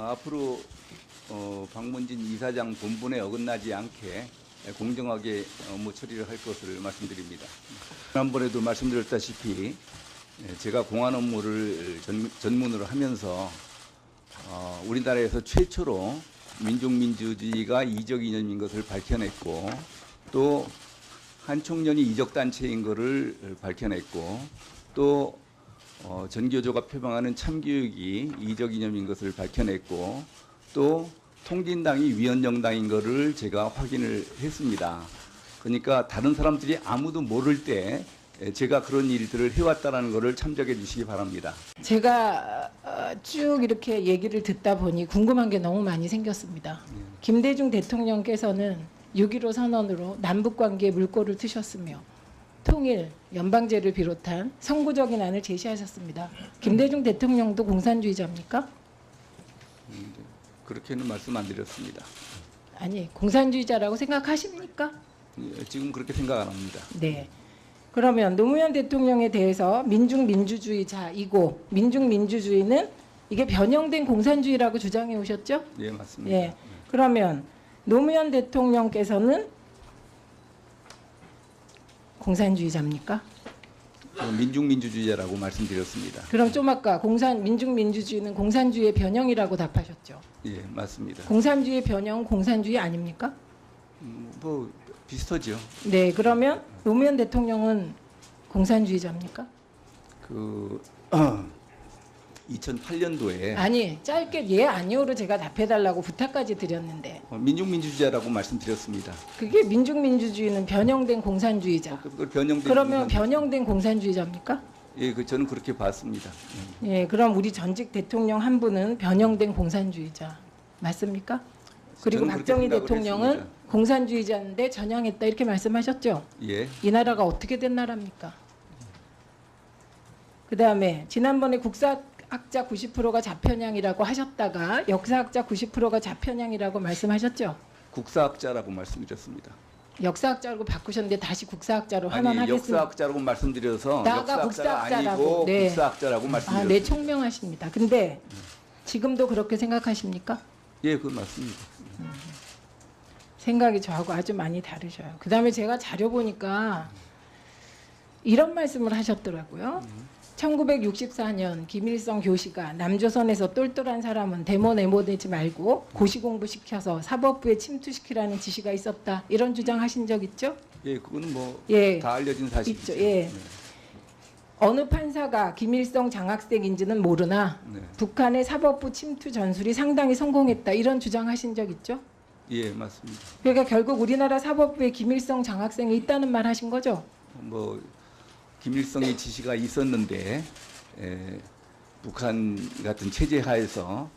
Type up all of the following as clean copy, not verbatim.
앞으로 박문진 이사장 본분에 어긋나지 않게 공정하게 업무 처리를 할 것을 말씀드립니다. 지난번에도 말씀드렸다시피 제가 공안 업무를 전문으로 하면서 우리나라에서 최초로 민족민주주의가 이적 이념인 것을 밝혀냈고, 또 한 총련이 이적 단체인 것을 밝혀냈고, 또 전교조가 표방하는 참교육이 이적 이념인 것을 밝혀냈고, 또 통진당이 위헌정당인 것을 제가 확인을 했습니다. 그러니까 다른 사람들이 아무도 모를 때 제가 그런 일들을 해왔다는 것을 참작해 주시기 바랍니다. 제가 쭉 이렇게 얘기를 듣다 보니 궁금한 게 너무 많이 생겼습니다. 김대중 대통령께서는 6.15 선언으로 남북관계에 물꼬를 트셨으며 통일, 연방제를 비롯한 선구적인 안을 제시하셨습니다. 김대중 대통령도 공산주의자입니까? 그렇게는 말씀 안 드렸습니다. 아니, 공산주의자라고 생각하십니까? 지금 그렇게 생각 안 합니다. 네. 그러면 노무현 대통령에 대해서 민중민주주의자이고, 민중민주주의는 이게 변형된 공산주의라고 주장해 오셨죠? 예, 맞습니다. 예. 그러면 노무현 대통령께서는 공산주의자입니까? 민중민주주의자라고 말씀드렸습니다. 그럼 좀 아까 민중민주주의는 공산주의의 변형이라고 답하셨죠? 예, 맞습니다. 공산주의의 변형, 공산주의 아닙니까? 뭐 비슷하죠. 네, 그러면 노무현 대통령은 공산주의자입니까? 2008년도에 아니, 짧게 예, 아니오로 제가 답해달라고 부탁까지 드렸는데 민중민주주의자라고 말씀드렸습니다. 그게 민중민주주의는 변형된 공산주의자. 그걸 변형된 그러면 변형된 공산주의자입니까? 예, 저는 그렇게 봤습니다. 예, 그럼 우리 전직 대통령 한 분은 변형된 공산주의자 맞습니까? 그리고 저는 그렇게 박정희 생각을 대통령은 했습니다. 공산주의자인데 전향했다 이렇게 말씀하셨죠? 예, 이 나라가 어떻게 된 나라입니까? 그다음에 지난번에 국사학자 90%가 좌편향이라고 하셨다가 역사학자 90%가 좌편향이라고 말씀하셨죠? 국사학자라고 말씀드렸습니다. 역사학자로 바꾸셨는데 다시 국사학자로 아니, 환원하겠습니다. 역사학자라고 말씀드려서 나가 역사학자가 국사학자라고. 아니고 네. 국사학자라고 아, 말씀드렸습니다. 네, 총명하십니다. 근데 지금도 그렇게 생각하십니까? 예, 그건 맞습니다. 생각이 저하고 아주 많이 다르셔요. 그다음에 제가 자료 보니까 이런 말씀을 하셨더라고요. 1964년 김일성 교시가 남조선에서 똘똘한 사람은 데모 내보내지 말고 고시 공부시켜서 사법부에 침투시키라는 지시가 있었다. 이런 주장하신 적 있죠? 예, 그건 뭐 다 예, 알려진 사실이죠. 있죠. 예. 네. 어느 판사가 김일성 장학생인지는 모르나 네. 북한의 사법부 침투 전술이 상당히 성공했다. 이런 주장하신 적 있죠? 예, 맞습니다. 그러니까 결국 우리나라 사법부에 김일성 장학생이 있다는 말 하신 거죠? 뭐 김일성의 지시가 있었는데 북한 같은 체제 하에서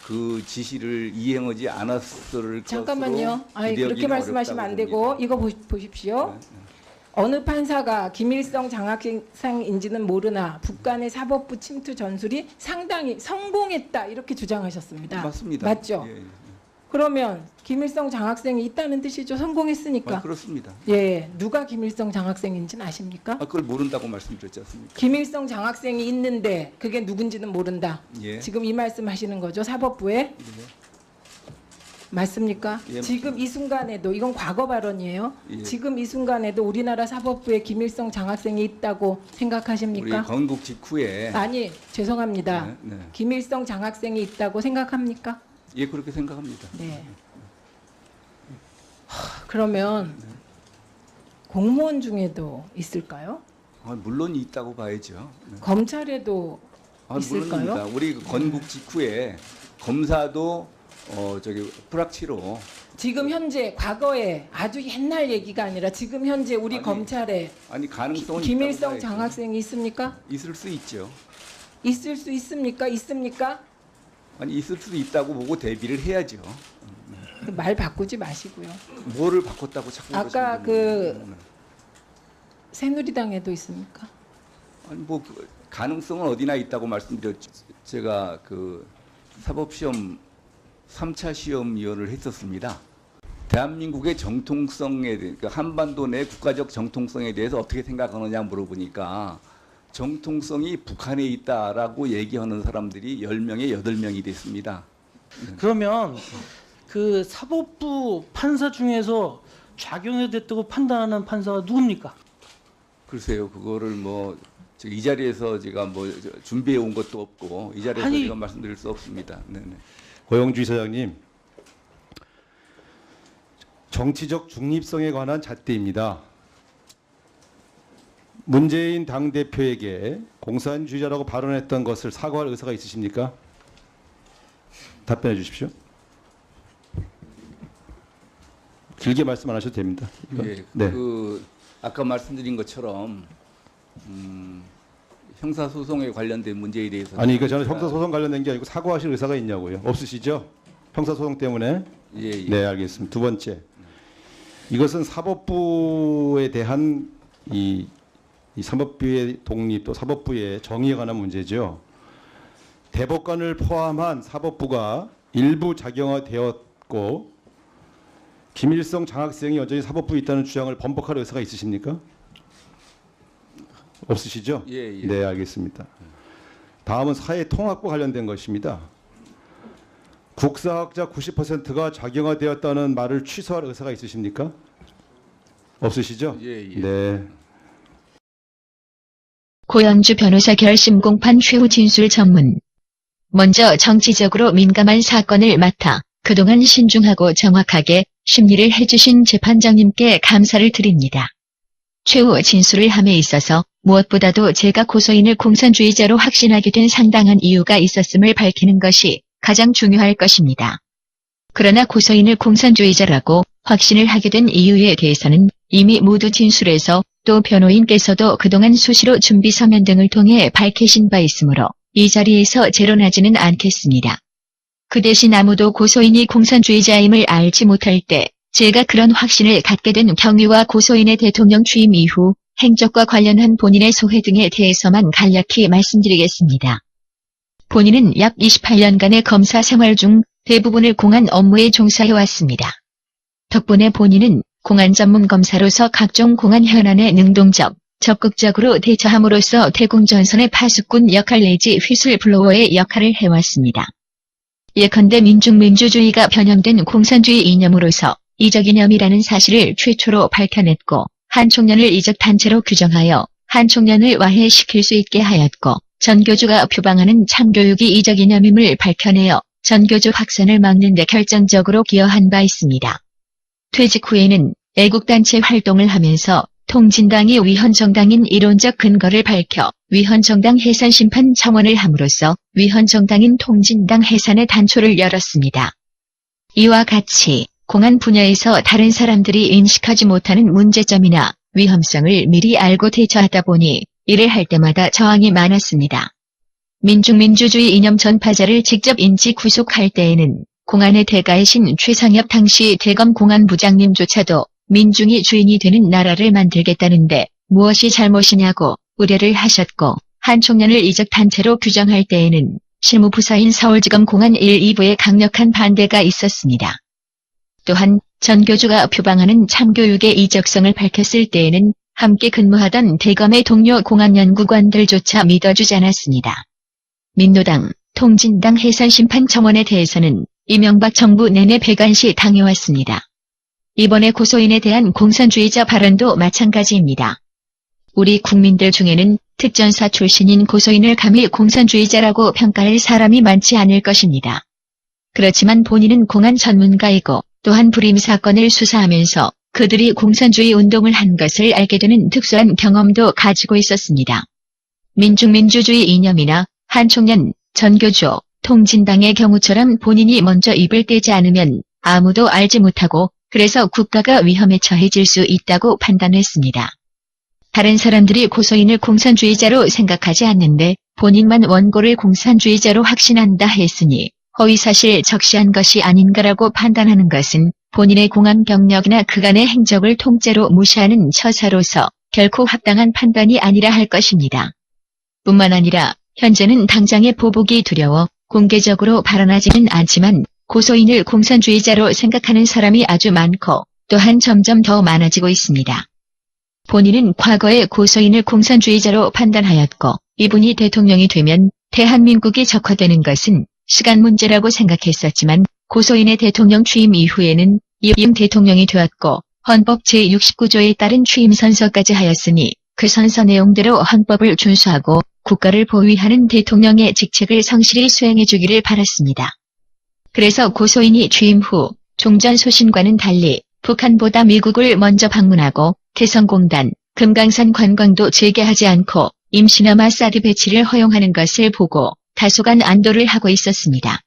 그 지시를 이행하지 않았을 잠깐만요. 것으로 아니, 그렇게 기대하기는 말씀하시면 안 어렵다고 되고 봅니다. 이거 보십시오. 어느 판사가 김일성 장학생인지는 모르나 북한의 사법부 침투 전술이 상당히 성공했다 이렇게 주장하셨습니다. 맞습니다. 맞죠? 예, 예. 그러면 김일성 장학생이 있다는 뜻이죠. 성공했으니까. 그렇습니다. 예, 누가 김일성 장학생인지는 아십니까? 그걸 모른다고 말씀드렸지 않습니까? 김일성 장학생이 있는데 그게 누군지는 모른다. 예. 지금 이 말씀하시는 거죠, 사법부에? 예. 맞습니까? 예, 지금 이 순간에도 이건 과거 발언이에요. 예. 지금 이 순간에도 우리나라 사법부에 김일성 장학생이 있다고 우리 생각하십니까? 건국 직후에 아니, 죄송합니다. 네, 네. 김일성 장학생이 있다고 생각합니까? 예, 그렇게 생각합니다. 네. 그러면 공무원 중에도 있을까요? 물론 있다고 봐야죠. 네. 검찰에도 있을까요? 물론입니다. 우리 건국 직후에 검사도 프락치로 지금 현재 과거에 아주 옛날 얘기가 아니라 지금 현재 우리 아니, 검찰에 가능성은 김일성 있다고 봐야죠. 장학생이 있습니까? 있을 수 있죠. 있을 수 있습니까? 있습니까? 있을 수도 있다고 보고 대비를 해야죠. 말 바꾸지 마시고요. 뭐를 바꿨다고 자꾸 아까 그러시는 분은. 새누리당에도 있습니까? 가능성은 어디나 있다고 말씀드렸죠. 제가 사법시험 3차 시험위원을 했었습니다. 대한민국의 정통성에 대해, 한반도 내 국가적 정통성에 대해서 어떻게 생각하느냐 물어보니까 정통성이 북한에 있다라고 얘기하는 사람들이 10명에 8명이 됐습니다. 그러면 그 사법부 판사 중에서 작용됐다고 판단하는 판사가 누굽니까? 글쎄요, 그거를 이 자리에서 제가 준비해 온 것도 없고 이 자리에서 아니, 제가 말씀드릴 수 없습니다. 네네. 고영주 이사장님, 정치적 중립성에 관한 잣대입니다. 문재인 당대표에게 공산주의자라고 발언했던 것을 사과할 의사가 있으십니까? 답변해 주십시오. 길게 말씀 안 하셔도 됩니다. 예, 네. 아까 말씀드린 것처럼 형사소송에 관련된 문제에 대해서 아니, 이거 저는 형사소송 관련된 게 아니고 사과하실 의사가 있냐고요. 없으시죠? 형사소송 때문에? 예, 예. 네, 알겠습니다. 두 번째, 이것은 사법부에 대한 이 사법부의 독립 또 사법부의 정의에 관한 문제죠. 대법관을 포함한 사법부가 일부 작용화되었고 김일성 장학생이 여전히 사법부에 있다는 주장을 번복할 의사가 있으십니까? 없으시죠? 예, 예. 네, 알겠습니다. 다음은 사회통합과 관련된 것입니다. 국사학자 90%가 작용화되었다는 말을 취소할 의사가 있으십니까? 없으시죠? 예, 예. 네. 고영주 변호사 결심 공판 최후 진술 전문. 먼저 정치적으로 민감한 사건을 맡아 그동안 신중하고 정확하게 심리를 해주신 재판장님께 감사를 드립니다. 최후 진술을 함에 있어서 무엇보다도 제가 고소인을 공산주의자로 확신하게 된 상당한 이유가 있었음을 밝히는 것이 가장 중요할 것입니다. 그러나 고소인을 공산주의자라고 확신을 하게 된 이유에 대해서는 이미 모두 진술해서 또 변호인께서도 그동안 수시로 준비 서면 등을 통해 밝히신 바 있으므로 이 자리에서 재론하지는 않겠습니다. 그 대신 아무도 고소인이 공산주의자임을 알지 못할 때 제가 그런 확신을 갖게 된 경위와 고소인의 대통령 취임 이후 행적과 관련한 본인의 소회 등에 대해서만 간략히 말씀드리겠습니다. 본인은 약 28년간의 검사 생활 중 대부분을 공안 업무에 종사해왔습니다. 덕분에 본인은 공안 전문 검사로서 각종 공안 현안에 능동적, 적극적으로 대처함으로써 대공전선의 파수꾼 역할 내지 휘슬블로어의 역할을 해왔습니다. 예컨대 민중민주주의가 변형된 공산주의 이념으로서 이적 이념이라는 사실을 최초로 밝혀냈고 한 청년을 이적 단체로 규정하여 한 청년을 와해시킬 수 있게 하였고 전교조가 표방하는 참교육이 이적 이념임을 밝혀내어 전교조 확산을 막는 데 결정적으로 기여한 바 있습니다. 퇴직 후에는 애국단체 활동을 하면서 통진당이 위헌정당인 이론적 근거를 밝혀 위헌정당 해산 심판 청원을 함으로써 위헌정당인 통진당 해산의 단초를 열었습니다. 이와 같이 공안 분야에서 다른 사람들이 인식하지 못하는 문제점이나 위험성을 미리 알고 대처하다 보니 일을 할 때마다 저항이 많았습니다. 민중민주주의 이념 전파자를 직접 인지 구속할 때에는 공안의 대가이신 최상엽 당시 대검 공안부장님조차도 민중이 주인이 되는 나라를 만들겠다는데 무엇이 잘못이냐고 우려를 하셨고 한 청년을 이적 단체로 규정할 때에는 실무부서인 서울지검 공안 1, 2부의 강력한 반대가 있었습니다. 또한 전교조가 표방하는 참교육의 이적성을 밝혔을 때에는 함께 근무하던 대검의 동료 공안연구관들조차 믿어주지 않았습니다. 민노당, 통진당 해산 심판 청원에 대해서는 이명박 정부 내내 배관시 당해왔습니다. 이번에 고소인에 대한 공산주의자 발언도 마찬가지입니다. 우리 국민들 중에는 특전사 출신인 고소인을 감히 공산주의자라고 평가할 사람이 많지 않을 것입니다. 그렇지만 본인은 공안 전문가이고 또한 불임 사건을 수사하면서 그들이 공산주의 운동을 한 것을 알게 되는 특수한 경험도 가지고 있었습니다. 민중민주주의 이념이나 한총련, 전교조, 통진당의 경우처럼 본인이 먼저 입을 떼지 않으면 아무도 알지 못하고 그래서 국가가 위험에 처해질 수 있다고 판단했습니다. 다른 사람들이 고소인을 공산주의자로 생각하지 않는데 본인만 원고를 공산주의자로 확신한다 했으니 허위사실 적시한 것이 아닌가라고 판단하는 것은 본인의 공안 경력이나 그간의 행적을 통째로 무시하는 처사로서 결코 합당한 판단이 아니라 할 것입니다. 뿐만 아니라 현재는 당장의 보복이 두려워 공개적으로 발언하지는 않지만 고소인을 공산주의자로 생각하는 사람이 아주 많고 또한 점점 더 많아지고 있습니다. 본인은 과거에 고소인을 공산주의자로 판단하였고 이분이 대통령이 되면 대한민국이 적화되는 것은 시간 문제라고 생각했었지만 고소인의 대통령 취임 이후에는 이임 대통령이 되었고 헌법 제69조에 따른 취임 선서까지 하였으니 그 선서 내용대로 헌법을 준수하고 국가를 보위하는 대통령의 직책을 성실히 수행해 주기를 바랐습니다. 그래서 고소인이 취임 후 종전소신과는 달리 북한보다 미국을 먼저 방문하고 개성공단, 금강산 관광도 재개하지 않고 임시나마 사드 배치를 허용하는 것을 보고 다소간 안도를 하고 있었습니다.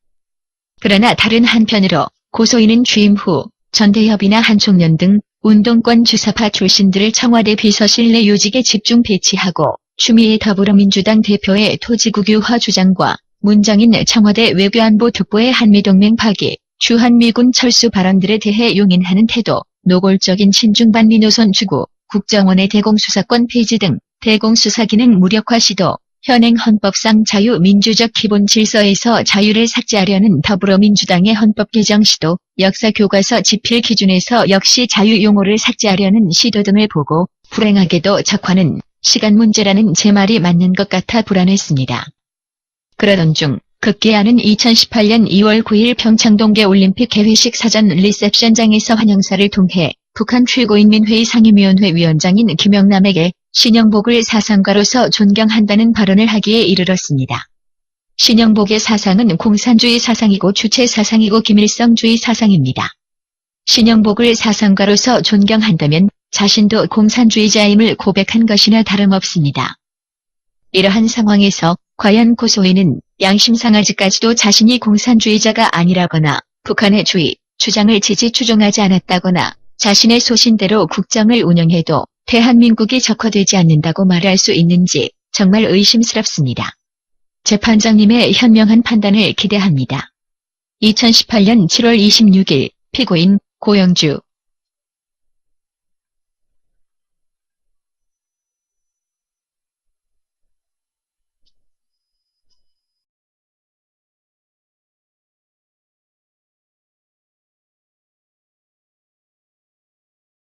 그러나 다른 한편으로 고소인은 취임 후 전대협이나 한총련 등 운동권 주사파 출신들을 청와대 비서실 내 요직에 집중 배치하고 추미애 더불어민주당 대표의 토지국유화 주장과 문정인 청와대 외교안보 특보의 한미동맹 파기, 주한미군 철수 발언들에 대해 용인하는 태도, 노골적인 친중반미 노선 추구, 국정원의 대공수사권 폐지 등 대공수사 기능 무력화 시도, 현행 헌법상 자유민주적 기본 질서에서 자유를 삭제하려는 더불어민주당의 헌법 개정 시도, 역사 교과서 집필 기준에서 역시 자유 용어를 삭제하려는 시도 등을 보고 불행하게도 적화는 시간 문제라는 제 말이 맞는 것 같아 불안했습니다. 그러던 중 급기야는 2018년 2월 9일 평창 동계올림픽 개회식 사전 리셉션장에서 환영사를 통해 북한 최고인민회의 상임위원회 위원장인 김영남에게 신영복을 사상가로서 존경한다는 발언을 하기에 이르렀습니다. 신영복의 사상은 공산주의 사상이고 주체 사상이고 김일성주의 사상입니다. 신영복을 사상가로서 존경한다면 자신도 공산주의자임을 고백한 것이나 다름없습니다. 이러한 상황에서 과연 고소인은 양심상하지까지도 자신이 공산주의자가 아니라거나 북한의 주의, 주장을 지지추종하지 않았다거나 자신의 소신대로 국정을 운영해도 대한민국이 적화되지 않는다고 말할 수 있는지 정말 의심스럽습니다. 재판장님의 현명한 판단을 기대합니다. 2018년 7월 26일 피고인 고영주